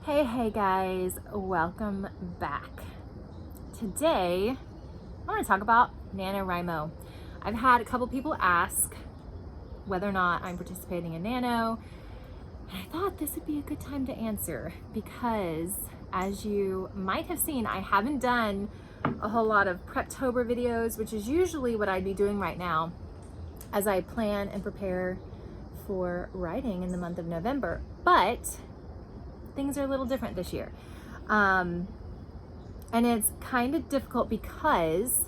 Hey guys, welcome back. Today, I want to talk about NaNoWriMo. I've had a couple people ask whether or not I'm participating in Nano, and I thought this would be a good time to answer because, as you might have seen, I haven't done a whole lot of Preptober videos, which is usually what I'd be doing right now as I plan and prepare for writing in the month of November. But things are a little different this year. And it's kind of difficult because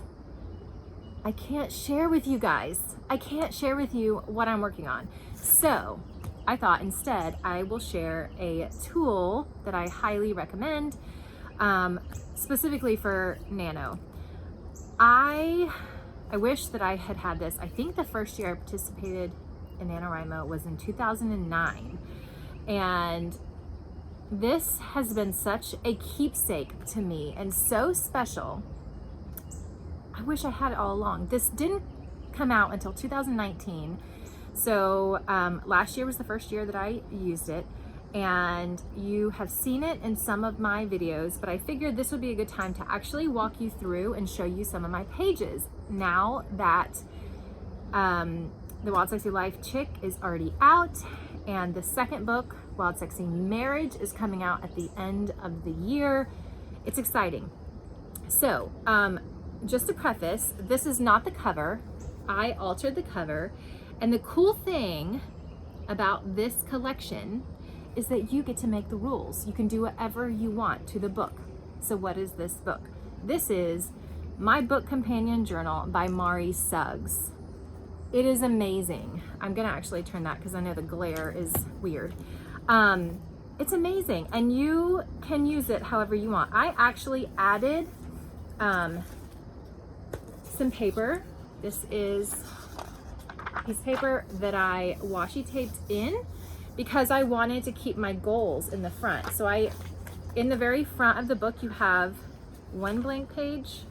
I can't share with you guys. I can't share with you what I'm working on. So I thought instead I will share a tool that I highly recommend, specifically for Nano. I wish that I had had this. I think the first year I participated in NaNoWriMo was in 2009. And this has been such a keepsake to me and so special. I wish I had it all along. This didn't come out until 2019. So last year was the first year that I used it, and you have seen it in some of my videos, but I figured this would be a good time to actually walk you through and show you some of my pages now that the Wild Sexy Life Chick is already out, and the second book, Wild Sexy Marriage, is coming out at the end of the year. It's exciting. So, just to preface, this is not the cover. I altered the cover. And the cool thing about this collection is that you get to make the rules. You can do whatever you want to the book. So what is this book? This is my book companion journal by Suggs. It is amazing. I'm gonna actually turn that because I know the glare is weird. It's amazing, and you can use it however you want. I actually added some paper. This is a piece of paper that I washi taped in because I wanted to keep my goals in the front. So in the very front of the book, you have one blank page.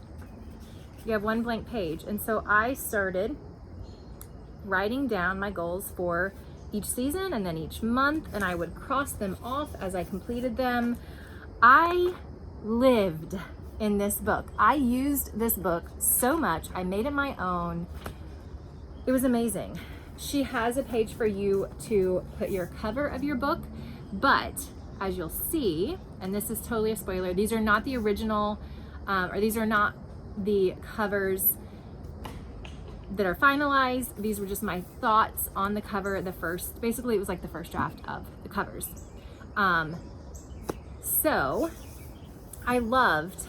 And so I started writing down my goals for each season and then each month, and I would cross them off as I completed them. I lived in this book. I used this book so much. I made it my own. It was amazing. She has a page for you to put your cover of your book, but as you'll see, and this is totally a spoiler, these are not the original, or these are not the covers that are finalized. These were just my thoughts on the cover. Basically it was like the first draft of the covers. So I loved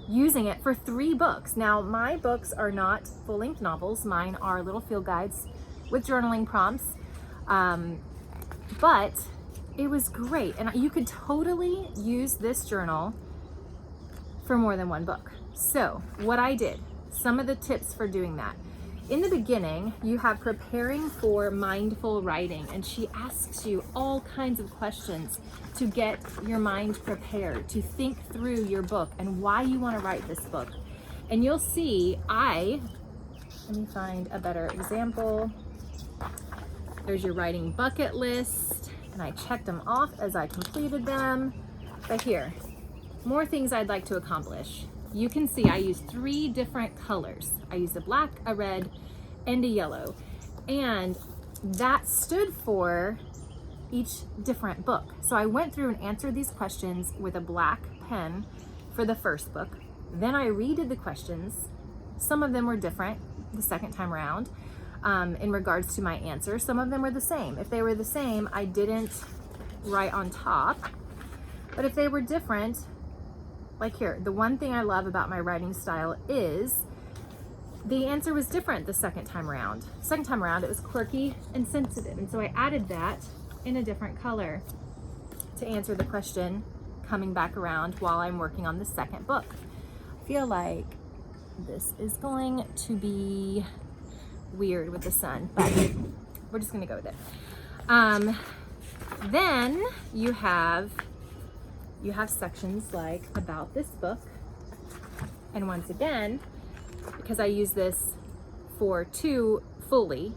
using it for 3 books. Now my books are not full-length novels. Mine are little field guides with journaling prompts. But it was great. And you could totally use this journal for more than one book. So what I did, some of the tips for doing that. In the beginning, you have preparing for mindful writing, and she asks you all kinds of questions to get your mind prepared, to think through your book and why you want to write this book. And you'll see, let me find a better example. There's your writing bucket list, and I checked them off as I completed them. But here, more things I'd like to accomplish. You can see I used 3 different colors. I used a black, a red, and a yellow. And that stood for each different book. So I went through and answered these questions with a black pen for the first book. Then I redid the questions. Some of them were different the second time around in regards to my answers. Some of them were the same. If they were the same, I didn't write on top. But if they were different, like here, the one thing I love about my writing style is the answer was different the second time around. Second time around, it was quirky and sensitive. And so I added that in a different color to answer the question coming back around while I'm working on the second book. I feel like this is going to be weird with the sun, but we're just gonna go with it. Then you have sections like about this book, and once again, because I use this for 2 fully,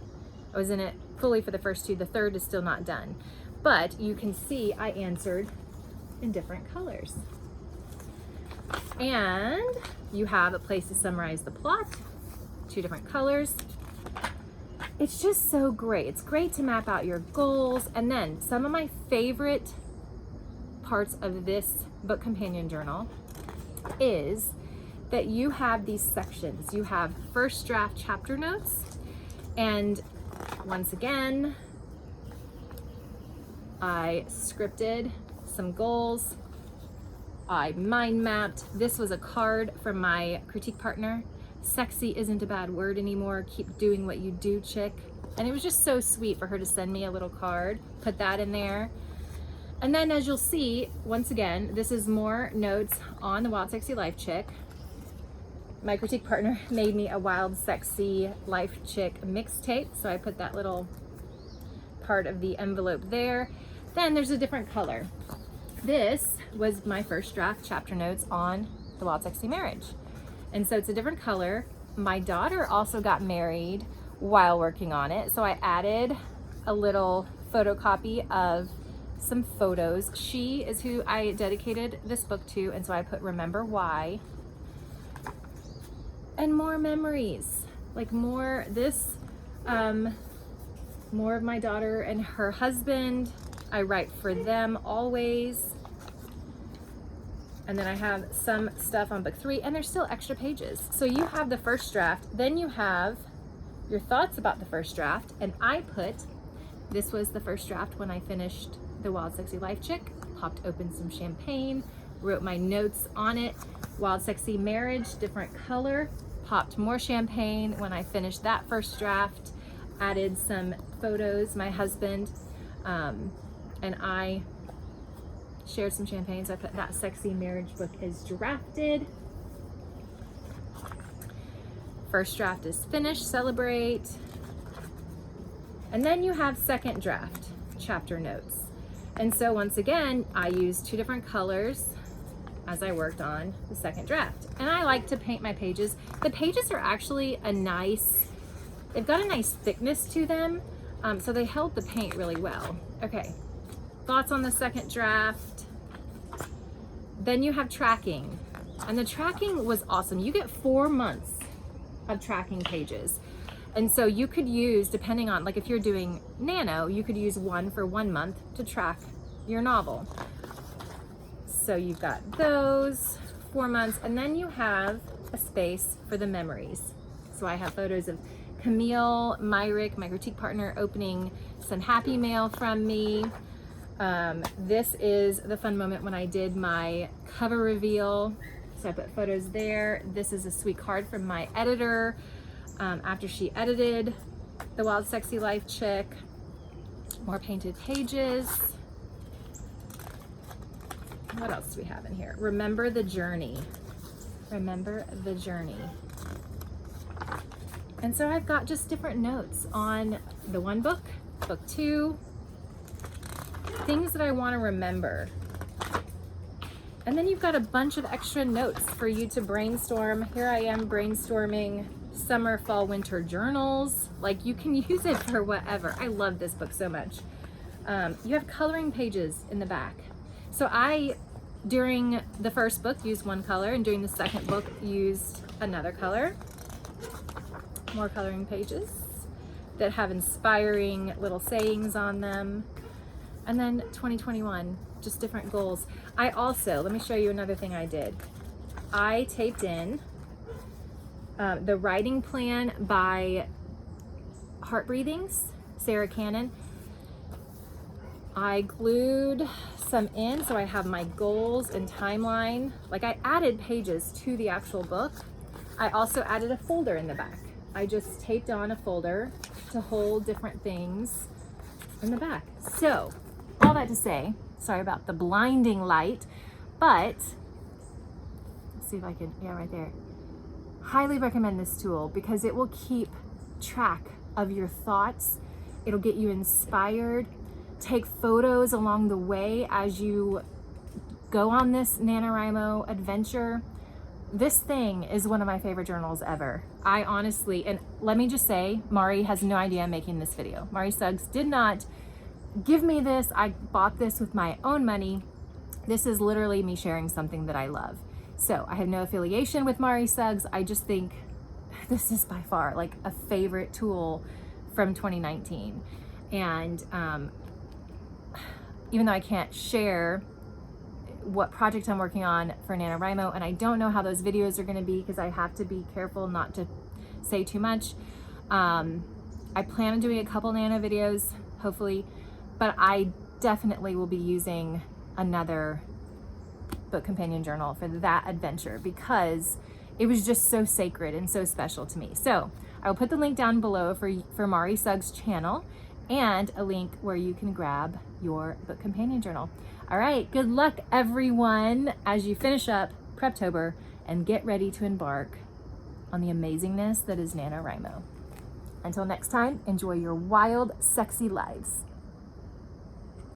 I was in it fully for the first 2, the third is still not done, but you can see I answered in different colors. And you have a place to summarize the plot, 2 different colors. It's just so great. It's great to map out your goals. And then some of my favorite parts of this book companion journal is that you have these sections. You have first draft chapter notes, and once again, I scripted some goals. I mind mapped. This was a card from my critique partner. Sexy isn't a bad word anymore. Keep doing what you do, chick. And it was just so sweet for her to send me a little card, put that in there. And then as you'll see, once again, this is more notes on the Wild Sexy Life Chick. My critique partner made me a Wild Sexy Life Chick mixtape, so I put that little part of the envelope there. Then there's a different color. This was my first draft chapter notes on the Wild Sexy Marriage. And so it's a different color. My daughter also got married while working on it, so I added a little photocopy of some photos. She is who I dedicated this book to, and so I put remember why. And more memories, like more of my daughter and her husband. I write for them always. And then I have some stuff on book 3, and there's still extra pages. So you have the first draft, then you have your thoughts about the first draft, and I put, this was the first draft when I finished the Wild Sexy Life Chick, popped open some champagne, wrote my notes on it. Wild Sexy Marriage, different color, popped more champagne when I finished that first draft, added some photos. My husband and I shared some champagne, so I put that Sexy Marriage book is drafted. First draft is finished, celebrate. And then you have second draft chapter notes. And so once again, I used 2 different colors as I worked on the second draft. And I like to paint my pages. The pages are actually they've got a nice thickness to them, so they held the paint really well. Okay, thoughts on the second draft. Then you have tracking, and the tracking was awesome. You get 4 months of tracking pages. And so you could use, depending on, like if you're doing Nano, you could use one for 1 month to track your novel. So you've got those 4 months, and then you have a space for the memories. So I have photos of Camille, Myrick, my critique partner, opening some happy mail from me. This is the fun moment when I did my cover reveal. So I put photos there. This is a sweet card from my editor after she edited the Wild Sexy Life Chick. More painted pages. What else do we have in here? Remember the journey. Remember the journey. And so I've got just different notes on the 1 book, book 2, things that I want to remember. And then you've got a bunch of extra notes for you to brainstorm. Here I am brainstorming summer, fall, winter journals. Like, you can use it for whatever. I love this book so much. You have coloring pages in the back. So I, during the first book, used 1 color, and during the second book, used another color. More coloring pages that have inspiring little sayings on them. And then 2021, just different goals. I also, let me show you another thing I did. I taped in the writing plan by Heart Breathings, Sarah Cannon. I glued some in, so I have my goals and timeline. Like, I added pages to the actual book. I also added a folder in the back. I just taped on a folder to hold different things in the back. So, all that to say, sorry about the blinding light, but let's see if I can, yeah, right there. Highly recommend this tool because it will keep track of your thoughts. It'll get you inspired. Take photos along the way as you go on this NaNoWriMo adventure. This thing is one of my favorite journals ever. I honestly, and let me just say, Mari has no idea I'm making this video. Mari Suggs did not give me this. I bought this with my own money. This is literally me sharing something that I love. So I have no affiliation with Mari Suggs. I just think this is by far like a favorite tool from 2019. And even though I can't share what project I'm working on for NaNoWriMo, and I don't know how those videos are going to be because I have to be careful not to say too much. I plan on doing a couple nano videos, hopefully, but I definitely will be using another book companion journal for that adventure because it was just so sacred and so special to me. So I will put the link down below for Mari Suggs' channel and a link where you can grab your book companion journal. All right, good luck everyone as you finish up Preptober and get ready to embark on the amazingness that is NaNoWriMo. Until next time, enjoy your wild, sexy lives.